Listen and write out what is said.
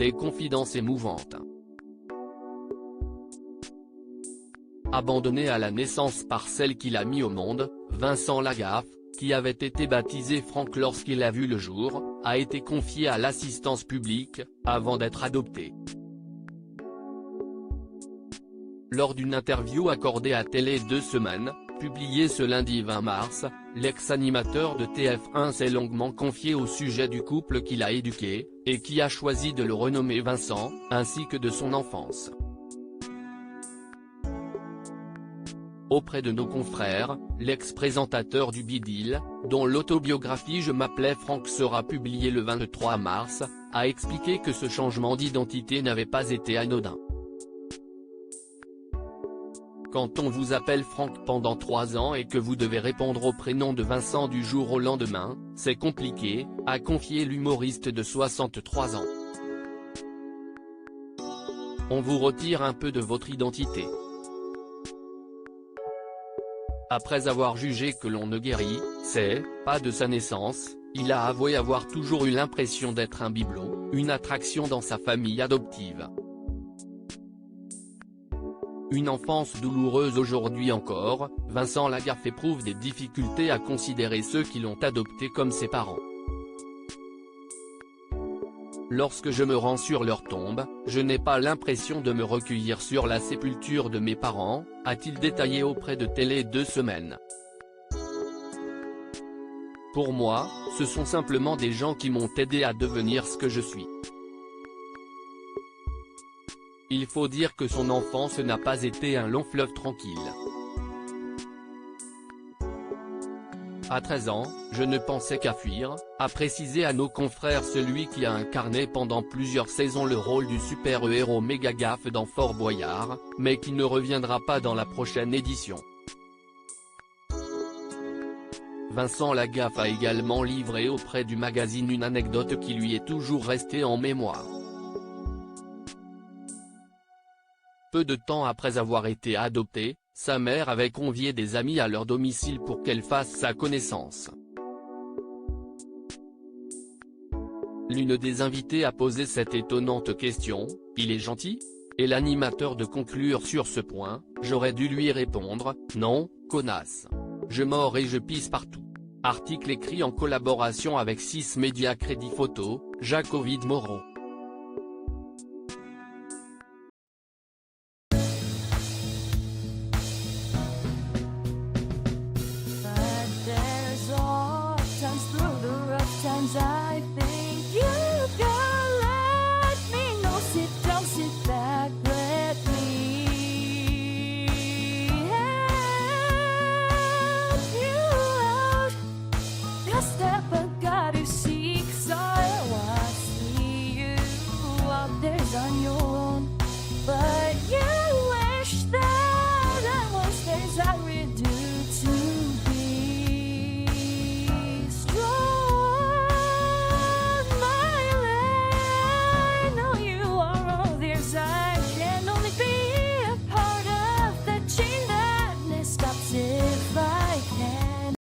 des confidences émouvantes. Abandonné à la naissance par celle qu'il a mis au monde, Vincent Lagaffe, qui avait été baptisé Franck lorsqu'il a vu le jour, a été confié à l'assistance publique, avant d'être adopté. Lors d'une interview accordée à Télé 2 Semaines, publiée ce lundi 20 mars, l'ex-animateur de TF1 s'est longuement confié au sujet du couple qu'il a éduqué, et qui a choisi de le renommer Vincent, ainsi que de son enfance. Auprès de nos confrères, l'ex-présentateur du Bidil, dont l'autobiographie Je m'appelais Franck sera publiée le 23 mars, a expliqué que ce changement d'identité n'avait pas été anodin. Quand on vous appelle Franck pendant 3 ans et que vous devez répondre au prénom de Vincent du jour au lendemain, c'est compliqué, a confié l'humoriste de 63 ans. On vous retire un peu de votre identité. Après avoir jugé que l'on ne guérit, pas de sa naissance, il a avoué avoir toujours eu l'impression d'être un bibelot, une attraction dans sa famille adoptive. Une enfance douloureuse aujourd'hui encore, Vincent Lagaffe éprouve des difficultés à considérer ceux qui l'ont adopté comme ses parents. Lorsque je me rends sur leur tombe, je n'ai pas l'impression de me recueillir sur la sépulture de mes parents, a-t-il détaillé auprès de Télé 2 Semaines. Pour moi, ce sont simplement des gens qui m'ont aidé à devenir ce que je suis. Il faut dire que son enfance n'a pas été un long fleuve tranquille. À 13 ans, je ne pensais qu'à fuir, a précisé à nos confrères celui qui a incarné pendant plusieurs saisons le rôle du super-héros Méga Gaffe dans Fort Boyard, mais qui ne reviendra pas dans la prochaine édition. Vincent Lagaffe a également livré auprès du magazine une anecdote qui lui est toujours restée en mémoire. Peu de temps après avoir été adopté, sa mère avait convié des amis à leur domicile pour qu'elle fasse sa connaissance. L'une des invitées a posé cette étonnante question, « Il est gentil ?» et l'animateur de conclure sur ce point, « J'aurais dû lui répondre, non, connasse. Je mords et je pisse partout. » Article écrit en collaboration avec 6 médias Crédit Photo, Jacques-Ovid Moreau. I think you can let me know. Sit down, sit back, let me help you out. The step I gotta seek, so I see you out there's on your